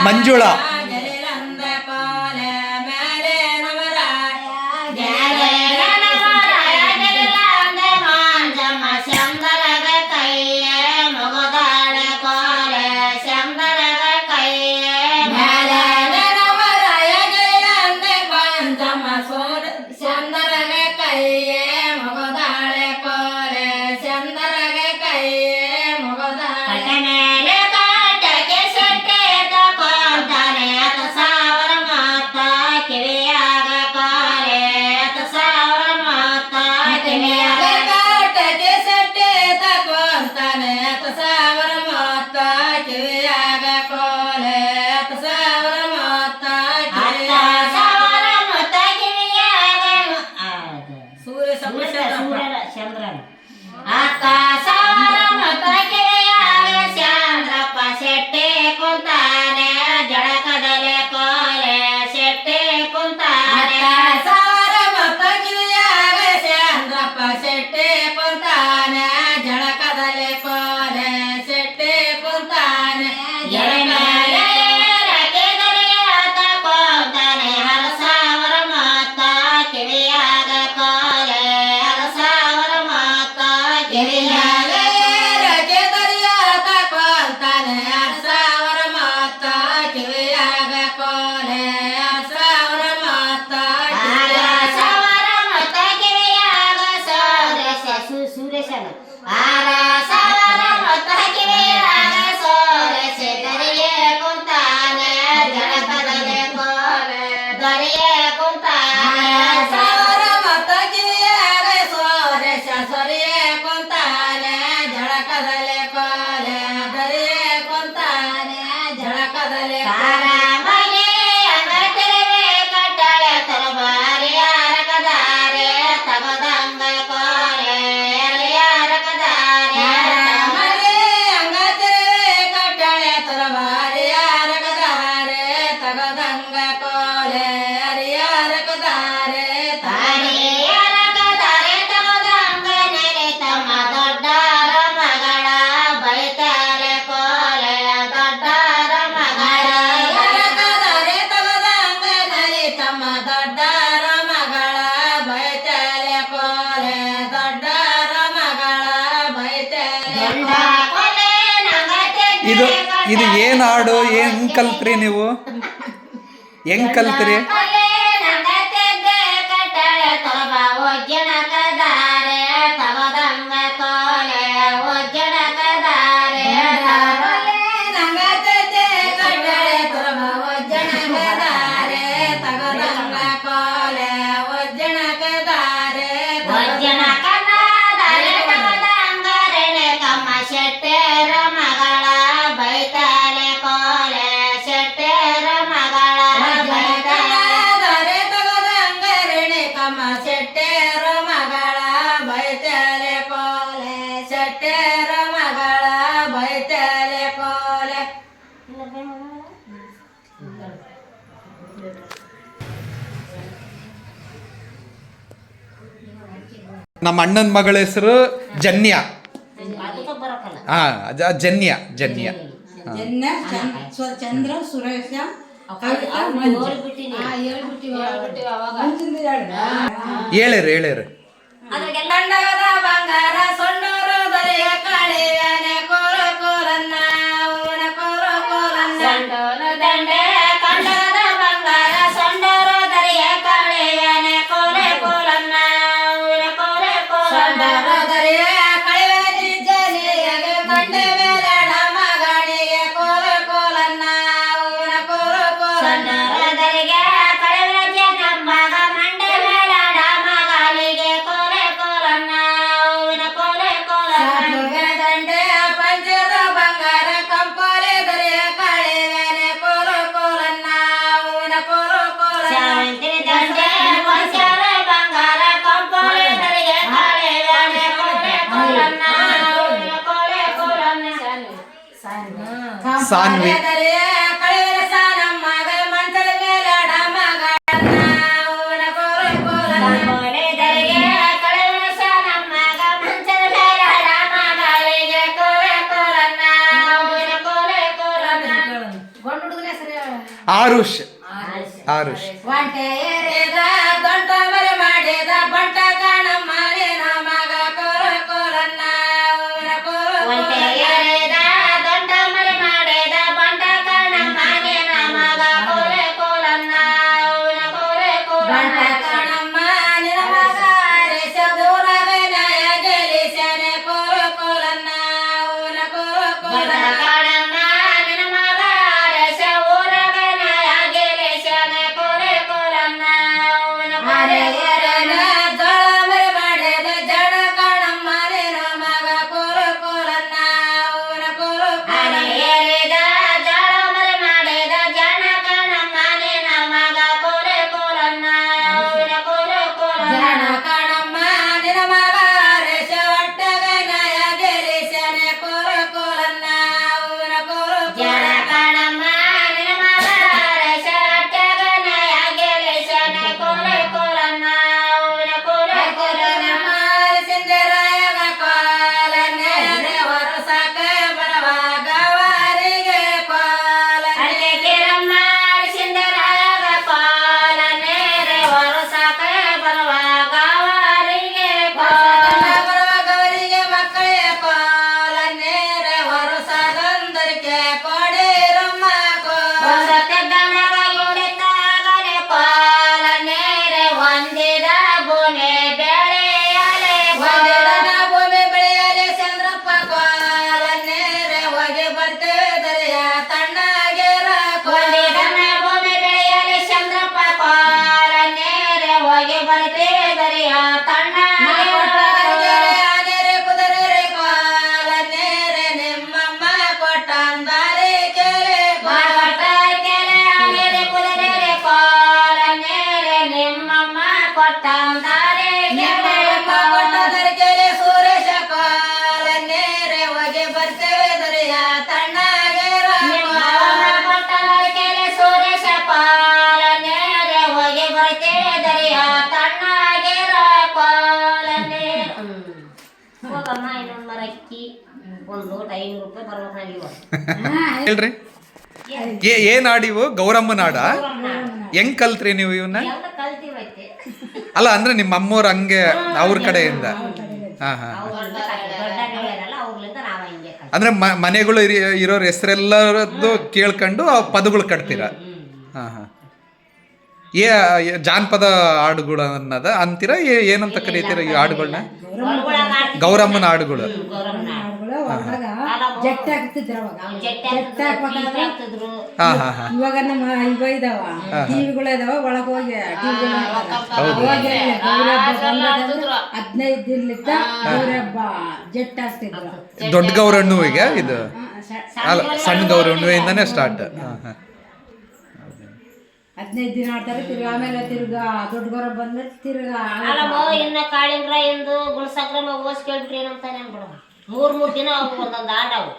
ಮಂಜುಳಾ. ಇದು ಏನು ಹಾಡು? ಹೆಂಗ್ ಕಲ್ತ್ರಿ ನೀವು? ಹೆಂಗ್ ಕಲ್ತ್ರಿ? ನಮ್ಮ ಅಣ್ಣನ ಮಗಳ ಹೆಸರು ಜನ್ಯ. ಜನ್ಯ ಜನ್ಯ ಚಂದ್ರ ಸುರೇಶ ಹೇಳಿರಿ ಹೇಳಿರಿ. ಸಾನ್ವಿ ಆರುಷ್ ಆರುಷ್ ಒಂಟೆ ಏರಿದ ದೊಡ್ಡ ಮರೆ ಮಾಡಿದ ಬಂಟ ಕಾಣಮ್ಮ ನಿನ್ನ ಮಗ ಕೋಲ ಕೋಲನ್ನ ಒಂಟೆ ಏರಿದ ದೊಡ್ಡ ಮರೆ ಮಾಡಿದ ಬಂಟ ಕಾಣಮ್ಮ ನಿನ್ನ ಮಗ ಕೋಲ ಕೋಲನ್ನ ಬಂಟ ಕಾಣಮ್ಮ ನಿನ್ನ ಮಗ ರೇಷ ದೂರವೇ ನಯ ಗೆಲಿಸನೆ ಕೋಲ ಕೋಲನ್ನ ಕೋಲ ಕೋಲನ್ನ ಹೇಳ್ರಿ ಏನ್ ಹಾಡಿವು? ಗೌರಮ್ಮನ ಹಾಡ? ಹೆಂಗ್ ಕಲ್ತ್ರಿ ನೀವು ಇವನ್ನ? ಅಲ್ಲ ಅಂದ್ರೆ ನಿಮ್ಮ ಅಮ್ಮವ್ರ ಹಂಗೆ ಅವ್ರ ಕಡೆಯಿಂದ? ಹಾ ಹಾ. ಅಂದ್ರೆ ಮನೆಗಳು ಇರೋರ್ ಹೆಸರೆಲ್ಲರದ್ದು ಕೇಳ್ಕೊಂಡು ಪದಗಳು ಕಟ್ತೀರಾ? ಹಾ ಹಾ. ಜಾನಪದ ಹಾಡುಗಳು ಅನ್ನದ ಅಂತೀರಾ? ಏನಂತ ಕರೀತೀರ ಈ ಹಾಡುಗಳನ್ನ? ಗೌರಮ್ಮನ ಹಾಡುಗಳು. ಇವಾಗ ನಮ್ಮ ಇವ ಇದಾವ ಟಿವಿಗಳು ಇದಾವ ಒಳಗ ಹೋಗಿ 15 ದಿನಲಿದ್ದ ಗೌರಬ್ಬ ಜಟ್ ಆಗ್ತಿದ್ರು. ದೊಡ್ಡ ಗೌರಣ್ಣುವಿಗೆ ಇದು ಅಲ್ಲ, ಸಣ್ಣ ಗೌರಣ್ಣುವಿಂದಾನೇ ಸ್ಟಾರ್ಟ್. 15 ದಿನ ಆಡ್ತಾರೆ. ತಿರ್ಗ ಆಮೇಲೆ ತಿರ್ಗಾ ದೊಡ್ಡ ಗೌರವ ಬಂದ್ಮೇಲೆ ತಿರ್ಗಾ ಇನ್ನ ಕಾಳಿಂಗ್ರ ಎಂದು ಗುಣಸಕ್ರಮ ಓಸ್ ಕೇಳ್ಬಿಟ್ರಿ ಏನಂತಾನೆ ಅನ್ಬಿಡ. 3 ದಿನ ಒಂದೊಂದು ಆಡವು.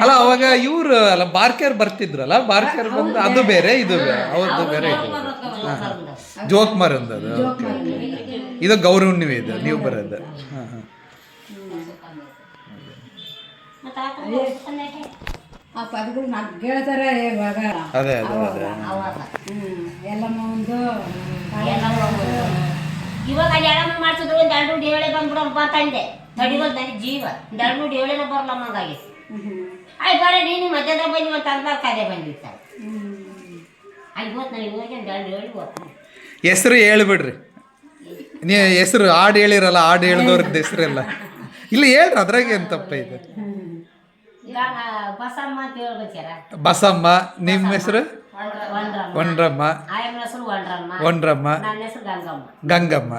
ಅಲ್ಲ ಅವಾಗ ಇವ್ರು ಅಲ್ಲ ಬಾರ್ಕೇರ್ ಬರ್ತಿದ್ರಲ್ಲ, ಬಾರ್ಕೇರ್ ಬಂದು ಅದು ಬೇರೆ ಇದು ಬೇರೆ, ಅವ್ರದ್ದು ಬೇರೆ ಇದು ಜೋಕ್ ಮರಂದದು. ಇದು ಗೌರವಣ್ಣುವೆ ಇದು ನೀವು ಬರೋದು. ಆ ಪದಗಳು ನಾಲ್ಕು ಕೇಳ್ತಾರೆ ಇವಾಗ. ಅದೇ ಅದೇ ಅದೇ. ಎಲ್ಲಮ್ಮ ಒಂದು ಇವಾಗ ಎಳಮ್ಮ ಮಾಡ್ಸಿದ್ರು ಒಂದು 2 ಡೇಳೆ ಬಂದ್ಬಿಡಪ್ಪ ತಂದೆ ತಡಿಗೋದು ನನಗೆ ಜೀವ 2 ಡೇಳೆನ ಬರಲಮ್ಮಂಗಾಗಿ ಆಯ್ತು ಬರ ನೀನು ಮಧ್ಯದಾಗ ಬಂದಿ ಒಂದು ತಂದ್ಬಾರ ಕಾರ್ಯ ಬಂದಿರ್ತಾರೆ. ಅಲ್ಲಿ ಗೊತ್ತು ನನಗೆ ಹೋಗಿ 2 ಡೇಳಿ ಗೊತ್ತು. ಹೆಸರು ಹೇಳ್ಬಿಡ್ರಿ, ನೀ ಹೆಸರು ಹಾಡು ಹೇಳಿರಲ್ಲ, ಹಾಡು ಹೇಳಿದವ್ರದ್ದು ಹೆಸರೆಲ್ಲ ಇಲ್ಲಿ ಹೇಳ್ರಿ, ಅದ್ರಾಗ ಏನು ತಪ್ಪ ಇದೆ. ಬಸಮ್ಮ ಅಂತ ಹೇಳ್ಬೇಕಾರ. ಬಸಮ್ಮ. ನಿಮ್ಮ ಹೆಸರು? ಒಂಡ್ರಮ್ಮ. ಒಂಡ್ರಮ್ಮ. ನನ್ನ ಹೆಸರು ಗಂಗಮ್ಮ. ಗಂಗಮ್ಮ.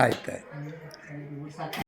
ಆಯ್ತಾಯ್ತು.